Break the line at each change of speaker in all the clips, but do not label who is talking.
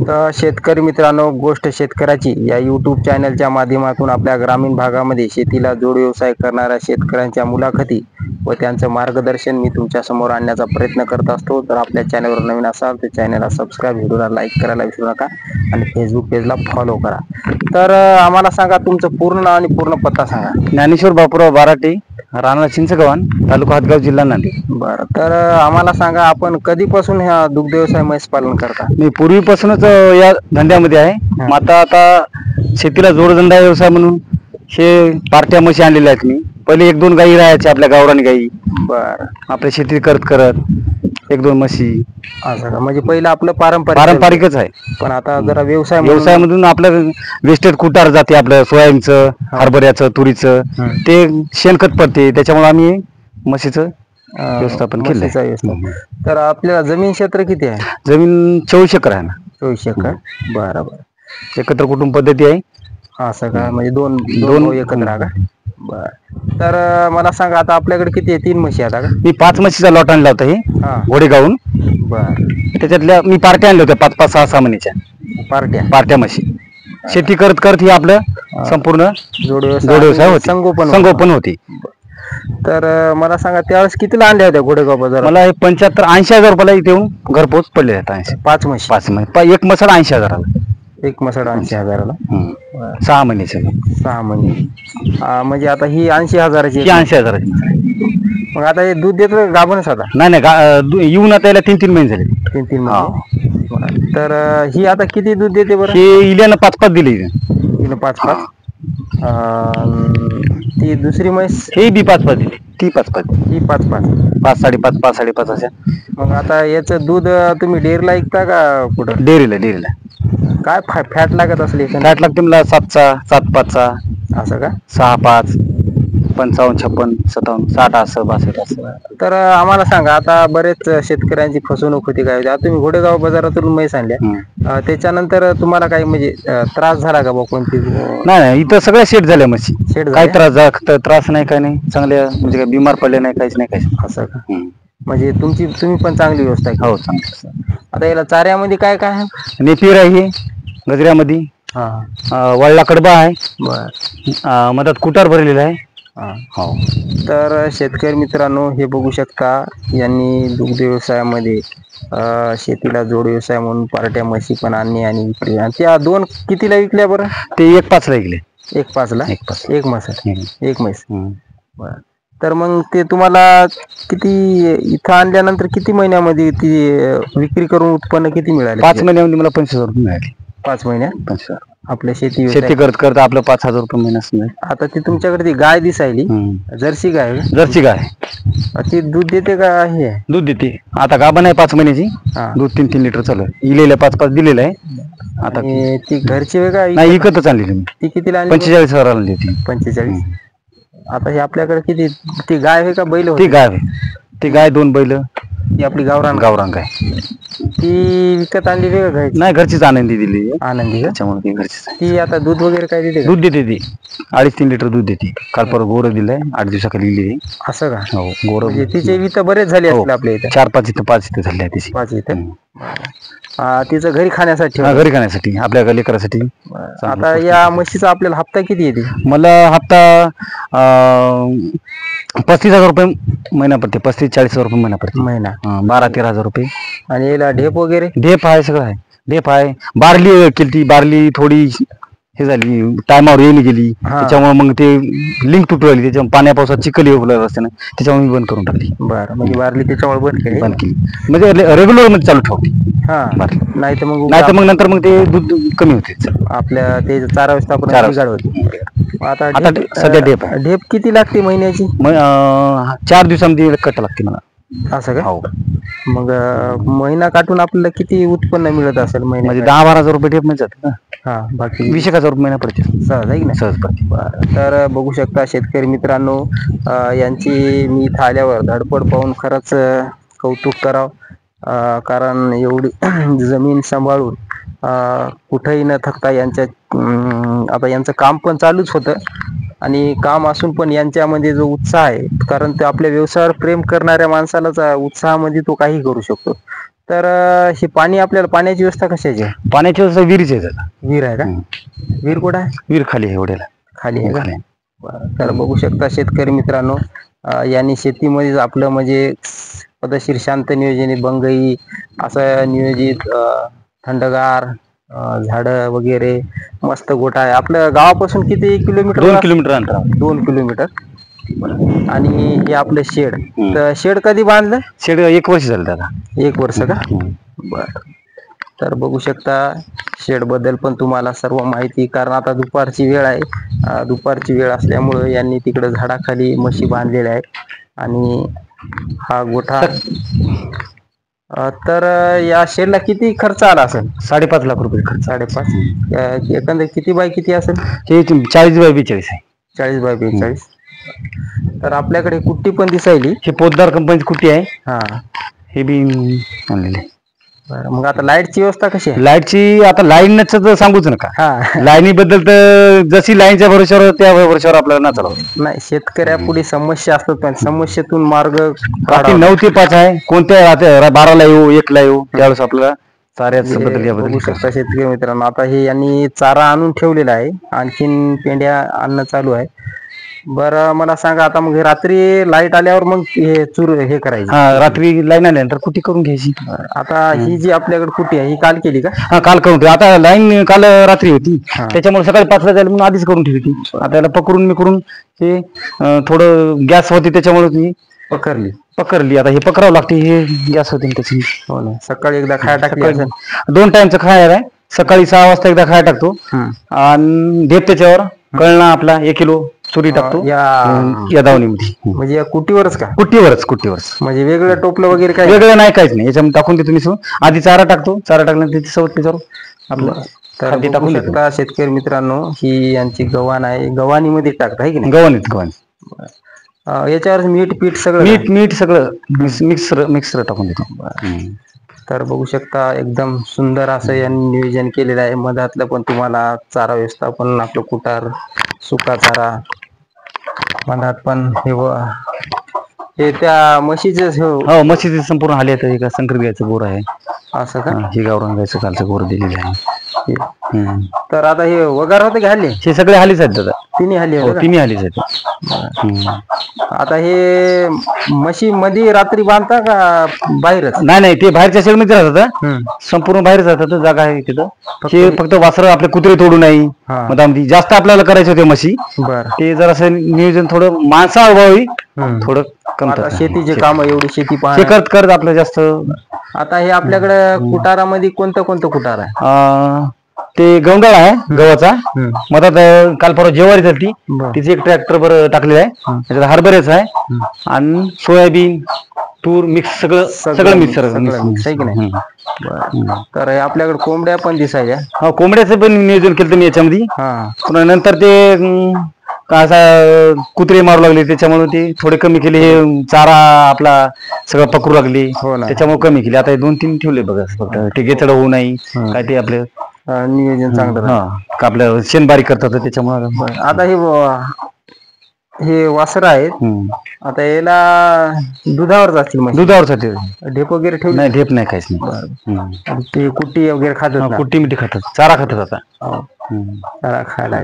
तर शेतकरी मित्रांनो, गोष्ट शेतकऱ्याची या यूट्यूब चॅनलच्या माध्यमातून आपल्या ग्रामीण भागामध्ये शेतीला जोड व्यवसाय करणाऱ्या शेतकऱ्यांच्या मुलाखती व त्यांचं मार्गदर्शन मी तुमच्या समोर आणण्याचा प्रयत्न करत असतो. तर आपल्या चॅनलवर नवीन असाल तर चॅनलला सबस्क्राईब, व्हिडिओला लाईक करायला विसरू नका आणि फेसबुक पेजला फॉलो करा. तर आम्हाला सांगा तुमचं पूर्ण नाव आणि पूर्ण पत्ता सांगा.
ज्ञानेश्वर बापूराव बाराटे, राणा चिंचगव्हाण, तालुका हातगाव, जिल्हा नांदेड.
बरं, तर आम्हाला सांगा आपण कधीपासून ह्या दुग्ध व्यवसाय म्हैस पालन करता?
मी पूर्वीपासूनच या धंद्यामध्ये आहे. मग आता शेतीला जोडधंदा व्यवसाय म्हणून हे पार्ट्या म्हशी आणलेल्या आहेत. मी पहिले 1-2 गायी राहायच्या, आपल्या गावरान गायी.
बरं,
आपल्या शेती करत 1-2 म्हशी.
असं का? म्हणजे पहिलं आपलं
पारंपरिकच आहे.
पण आता जरा
व्यवसायामधून आपलं वेस्टेज कुटार जाते, आपलं सोयाबीनचं, हरभऱ्याचं, तुरीचं, ते शेणखत पडते. त्याच्यामुळे आम्ही म्हशीचं व्यवस्थापन केलं.
तर आपल्याला जमीन क्षेत्र किती आहे?
जमीन 24 एकर आहे ना.
24 एकर. बरोबर.
एकत्र कुटुंब पद्धती आहे.
असं का? म्हणजे दोन एकत्र आहे का? बर. तर मला सांगा आता आपल्याकडे किती आहे? 3 म्हशी आहेत का?
मी 5 म्हशीचा लॉट आणला होता, हे घोडेगावून.
बर.
त्याच्यातल्या मी पार्ट्या आणल्या होत्या 5-5, 6-6 महिन्याच्या पार्ट्या म्हशी. शेती करत ही आपलं संपूर्ण जोड व्यवसाय होते, संगोपन होते.
तर मला सांगा त्यावेळेस कितीला आणल्या होत्या घोडेगाव बाजार?
मला 75-80 हजार रुपयाला इथे येऊन घरपोच पडले आहेत.
5 म्हशी.
5 म्हशी. एक मसाला 80 हजाराला.
एक मसाड 80 हजाराला.
6 महिन्याचे.
6 महिने. म्हणजे आता ही 80 हजाराची.
80 हजाराची.
मग आता हे दूध देतो गाभणच आता?
नाही, येऊन आता याला 3-3 महिने झाले.
3-3 महिने. तर ही आता किती दूध देते बरं?
ही इल्यानं 5-5 दिली.
हिनं 5-5. ती दुसरी म्हैस
ही बी 5-5 दिली. ती 5-5.
ही 5-5.
5-5.5, 5-5.5 अशा.
मग आता याचं दूध तुम्ही डेअरीला ऐकता का कुठं?
डेअरीला.
काय फॅट लागत असले?
फॅट लागते मला 7चा, 7.5चा.
असं का?
6.5, 55, 56, 57, 60 असं, 62 असं.
तर आम्हाला सांगा, आता बरेच शेतकऱ्यांची फसवणूक होती काय? आता तुम्ही घोडेगाव बाजारातून म्हैस आणल्या, त्याच्यानंतर तुम्हाला काही म्हणजे त्रास झाला का बा कोणती?
नाही, इथं सगळ्या सेट झाल्या म्हशी. काही त्रास नाही, काय नाही. चांगल्या म्हणजे काय बिमार पडले नाही, काहीच नाही.
असं का? म्हणजे तुम्ही पण चांगली व्यवस्था आहे?
हो, चांगली.
आता याला चाऱ्यामध्ये काय काय आहे?
नेपियर आहे, गजऱ्यामध्ये. वळला कडबा आहे. मधात कुटार भरलेला आहे.
हो. तर शेतकरी मित्रांनो, हे बघू शकता, यांनी दुग्ध व्यवसायामध्ये शेतीला जोड व्यवसाय म्हणून पार्ट्या म्हशी पण आणणे आणि विक्री. आणि त्या 2 कितीला विकल्या बरं?
ते 1.5 ला विकले.
1.5 ला? एक म्हैस. बरं. तर मग ते तुम्हाला किती इथं आणल्यानंतर किती महिन्यामध्ये ती विक्री करून उत्पन्न किती मिळाले?
5 महिन्यामध्ये मला 25,000 रुपये मिळाले.
5 महिन्यात
25,000.
आपल्या शेती
करत आपलं 5,000 रुपये महिना.
आता ती तुमच्याकडे ती गाय दिसायली, जर्सी गाय?
जर्सी गाय.
ती दूध देते का? हे
दूध देते. आता गाभण आहे 5 महिन्याची. दूध 3-3 लिटर चालू आहे. इलेलं 5-5 दिलेलं आहे. आता
ती घरची वेगळा?
नाही, विकतच आणली मी.
ती कितीला आणली?
45,000 आणली होती.
45. आता हे आपल्याकडे किती? ती गाय आहे का बैल?
ती गाय 2 बैल.
ही आपली गावरान गाय. ती विकत आणली वेगळं गाय?
नाही, घरचीच आनंदी दिली.
आनंदी का?
त्याच्यामुळे घरचीच.
ती आता दूध वगैरे काय देते?
दूध देते ती 2.5-3 लिटर दूध देते. काल परवा गोरं दिलंय, 8 दिवसाखाली दिली.
असं का?
हो, गोरं.
म्हणजे तिचे इथं बरेच झाले असतील आपल्या इथं?
4-5 इथं, 5 इथं झाले तिची.
5 इथं. तिचं घरी खाण्यासाठी?
घरी खाण्यासाठी, आपल्या लेकरासाठी.
आता या म्हशीचा आपल्याला हप्ता किती येते?
मला हप्ता 35,000 रुपये महिना पडते. 35-40,000 रुपये महिना पडते. 12-13 हजार रुपये.
आणि याला ढेप वगैरे?
ढेप आहे, सगळं आहे. ढेप आहे. बारली केली, बारली थोडी हे झाली, टायमावर येऊन गेली. त्याच्यामुळे मग ते लिंक तुटू राहिली. त्याच्यामुळे पाण्या पावसात चिखल येऊ रस्त्यानं, त्याच्यामुळे मी बंद करून टाकली.
बरं. म्हणजे बारली त्याच्यामुळे बंद केली.
म्हणजे रेग्युलर मध्ये चालू ठेवते.
नाही तर
मग नंतर मग ते दूध कमी होते.
आपल्या ते चारा व्यवस्थापन बिघाड होते. आता
सध्या ढेप आहे.
ढेप किती लागते महिन्याची?
4 दिवसामध्ये कट लागते मला.
असं का? हो. मग महिना काटून आपल्याला किती उत्पन्न मिळत असेल महिन्यात?
म्हणजे 10-12 हजार रुपये ढेप मध्ये जाते ना.
बाकी
20 हजार रुपये महिना पडते.
सहज आहे की नाही?
सहज पडते.
तर बघू शकता शेतकरी मित्रांनो, यांची मी इथं आल्यावर धडपड पाहून खरंच कौतुक करावं. कारण एवढी जमीन सांभाळून कुठेही न थकता आता यांचं काम पण चालूच होतं. आणि काम असून पण यांच्यामध्ये जो उत्साह आहे, कारण ते आपल्या व्यवसायावर प्रेम करणाऱ्या माणसालाच उत्साहामध्ये तो काही करू शकतो. तर हे पाणी आपल्याला पाण्याची व्यवस्था कशाची आहे?
पाण्याची व्यवस्था विहिरीची आहे त्याला.
विहीर आहे का? विहीर कुठं आहे?
विहीर खाली आहे एवढ्याला.
खाली आहे का?
खाली आहे.
बरं. तर बघू शकता शेतकरी मित्रांनो, यांनी शेतीमध्ये आपलं म्हणजे पद्धतशीर शांत नियोजन बंगई असं नियोजित थंडगार झाडं वगैरे मस्त गोठा आहे. आपल्या गावापासून किती किलोमीटर?
2 किलोमीटर अंतर.
2 किलोमीटर. आणि हे आपलं शेड, तर शेड कधी बांधलं?
शेड 1 वर्ष झालं त्याला.
1 वर्ष का? बर. तर बघू शकता शेड बद्दल पण तुम्हाला सर्व माहिती, कारण आता दुपारची वेळ आहे. दुपारची वेळ असल्यामुळे यांनी तिकडे झाडाखाली म्हशी बांधलेल्या आहेत. आणि हा गोठा, तर या शेडला किती खर्च आला असेल?
5.5 लाख रुपये खर्च.
5.5. एकंदर किती बाय किती असेल?
हे 40 बाय 42 आहे.
40 बाय 42. तर आपल्याकडे कुट्टी पण दिसायली.
हे पोतदार कंपनीची कुट्टी आहे.
हा,
हे बी आणलेले.
बरं. मग आता लाईटची व्यवस्था कशी आहे?
लाईटची आता लाईनच तर सांगूच नका.
हा,
लाईनी बद्दल तर जशी लाईनच्या भरोश्यावर त्या भरोश्यावर आपल्याला ना चालवलं.
नाही, शेतकऱ्यापुढे समस्या असतात, पण समस्येतून मार्ग
रात्री 9 ते 5 आहे. कोणत्या 12ला येऊ 1ला येऊ त्यावेळेस आपल्याला चाऱ्याच बद्दल
बघू
याबद्दल
शकता शेतकरी मित्रांनो. आता हे यांनी चारा आणून ठेवलेला आहे, आणखीन पेंड्या आणणं चालू आहे. बरं, मला सांगा आता, मग रात्री लाईट आल्यावर मग हे हे करायचं?
हा, रात्री लाईन आल्यानंतर कुट्टी करून घ्यायची.
आता ही जी आपल्याकडे कुट्टी आहे ही काल केली का?
हा, काल करून ठेवली. आता लाईन काल रात्री होती, त्याच्यामुळे सकाळी 5ला जायला म्हणून आधीच करून ठेवली होती. आता याला पकडून मी करून हे थोडं गॅस होती त्याच्यामुळे ती पकडली. आता हे पकडावं लागते, हे गॅस होते त्याची.
हो ना. सकाळी एकदा खाया टाकली असेल?
2 टाइमचं खायला आहे. सकाळी 6 वाजता एकदा खाया टाकतो आणि ढेप त्याच्यावर कळणा आपला 1 किलो चुरी टाकतो या दावणीमध्ये.
म्हणजे या कुटीवरच का?
कुट्टीवरच.
म्हणजे वेगळं टोपलं वगैरे काय?
वेगळं नाही, काहीच नाही. याच्यामध्ये टाकून देतो मी. आधी चारा टाकतो, चारा टाकल्यानंतर त्याची सवट त्याच्यावर आपलं
तर टाकून शकता शेतकरी मित्रांनो, ही यांची गव्हाण आहे. गव्हाणीमध्ये टाकता आहे की नाही?
गव्हाण.
याच्यावर मीठ पीठ सगळं
मीठ सगळं मिक्सर टाकून देतो.
तर बघू शकता एकदम सुंदर असं यांनी नियोजन केलेलं आहे. मधातलं पण तुम्हाला चारा व्यवस्थापन, आपलं कुटार, सुका चारा, मधात पण हे त्या म्हशीचं.
हो, म्हशीचे संपूर्ण हाली आहे. एका संकर गायचं बोर आहे.
असं का?
हे गावरान गायचं कालचं बोर दिलेलं आहे.
तर आता हे वगार होते की हाली?
हे सगळे हालीच आहेत दादा.
तिन्ही हाली आहेत?
तिन्ही हालीच आहेत.
आता हे म्हशी मध्ये रात्री बांधता का बाहेरच?
नाही, ते बाहेरच्या शेडमध्ये राहतात. संपूर्ण बाहेरच राहतात. जागा आहे तिथं. ते फक्त वासरं आपले कुत्रे तोडू नाही. मधामध्ये जास्त आपल्याला करायचे होते म्हशी. ते जरासं नियोजन थोडं माणसा अभावी थोडं कम.
शेतीचे काम एवढी शेती
करत आपलं जास्त.
आता हे आपल्याकडे कुटारामध्ये कोणतं कुटार आहे?
ते गवंडाळ आहे गव्हाचा. मधात काल परवा ज्वारी झाली, तिथे एक ट्रॅक्टर वर टाकलेला आहे. त्याच्यात हरभऱ्याच आहे आणि सोयाबीन, तूर मिक्स, सगळं मिक्स आहे की नाही?
तर आपल्याकडे कोंबड्या पण दिसायच्या.
हा, कोंबड्याचं पण नियोजन केलं मी याच्यामध्ये. पुन्हा नंतर ते असा कुत्रे मारू लागले, त्याच्यामुळे ते थोडे कमी केले. हे चारा आपला सगळं पकडू लागले, त्याच्यामुळे कमी केले. आता 2-3 ठेवले बघा, फक्त ते गेचड होऊ नाही काय, ते आपलं
नियोजन चांगलं.
आपलं शेण बारीक करतात त्याच्यामुळे.
आता हे वासर आहेत, आता याला दुधावर जातील?
दुधावर जाते.
ढेप वगैरे ठेवली
नाही? ढेप नाही, काहीच नाही.
ते कुट्टी वगैरे खातात?
कुट्टी मिठी खातात, चारा खातात. आता
चारा खायला.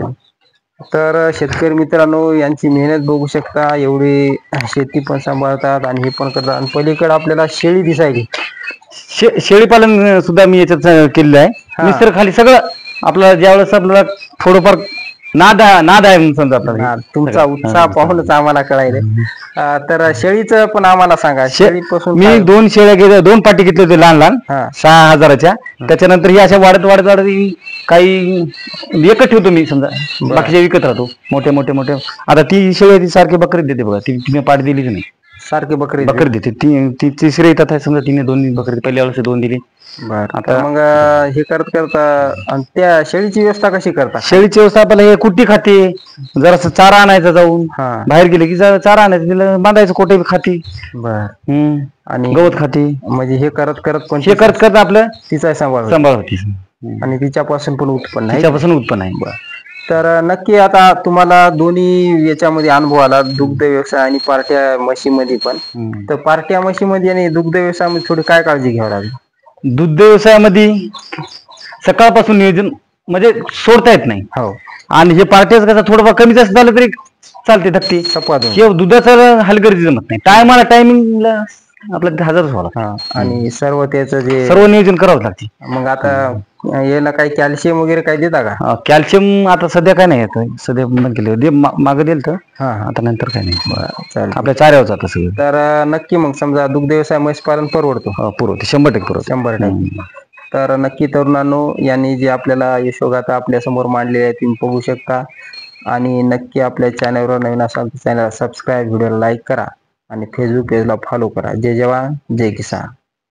तर शेतकरी मित्रांनो, यांची मेहनत बघू शकता. एवढी शेती पण सांभाळतात आणि हे पण करतात. आणि पलीकडे आपल्याला शेळी दिसायली.
शेळीपालन सुद्धा मी याच्यात केलेलं आहे. मिस्टर खाली सगळं आपलं, ज्यावेळेस आपल्याला थोडंफार नाद आहे समजा आपल्याला.
तुमचा उत्साह पाहूनच आम्हाला कळायला. तर शेळीचं पण आम्हाला सांगा. शेळीपासून
मी 2 शेळ्या घेतल्या, 2 पाटी घेतले होते लहान 6,000च्या. त्याच्यानंतर ही अशा वाढत काही एकच ठेवतो मी, समजा बाकीच्या विकत राहतो मोठे. आता ती शेळी ती सारखी बकरी देते बघा. ती पाटी दिलीच नाही,
सारखी बकरी
देते. ती तिसरी येतात समजा. तिने 2 बकरी पहिल्या वेळेस 2 दिली.
आता मग हे करता. आणि त्या शेळीची व्यवस्था कशी करता?
शेळीची व्यवस्था आपल्याला हे कुट्टी खाते, जरासं चारा आणायचा जाऊन, बाहेर गेले की चारा आणायचं, तिला बांधायचं, कोटे खाते. आणि गवत खाते.
म्हणजे हे करत
आपलं
तिचा सांभाळ
होती.
आणि तिच्यापासून पण उत्पन्न
आहे.
तर नक्की आता तुम्हाला दोन्ही याच्यामध्ये अनुभव आला, दुग्ध व्यवसाय आणि पार्ट्या म्हशीमध्ये पण. तर पार्ट्या म्हशीमध्ये आणि दुग्ध व्यवसायामध्ये थोडी काय काळजी घ्यावी लागेल?
दुग्ध व्यवसायामध्ये सकाळपासून नियोजन म्हणजे सोडता येत नाही.
हो.
आणि हे पार्टीज कसं थोडंफार कमी जास्त झालं तरी चालते धकते. हे दुधाचं हलगर्जी जमत नाही. टायमाला टायमिंगला आपल्याला हजरच व्हावं.
आणि सर्व त्याचं जे
सर्व नियोजन करावं लागते.
मग आता याला काही कॅल्शियम वगैरे काही देता का?
कॅल्शियम आता सध्या काय नाही येत. सध्या बंद केले मागं दिलं तर आता नंतर काय नाही.
चालेल.
आपल्या चाऱ्यावर जातं सगळं.
तर नक्की मग समजा दुग्ध व्यवसाय म्हैसपालन परवडतो.
पुरवते 100% पुरवते.
100%. तर नक्की तरुणांनो, यांनी जे आपल्याला यशोगाथा आपल्या समोर मांडलेली आहे तुम्ही बघू शकता. आणि नक्की आपल्या चॅनलवर नवीन असाल तर चॅनल सबस्क्राईब, व्हिडिओ लाईक करा आणि फेसबुक पेजला फॉलो करा. जय जवान जय किसान.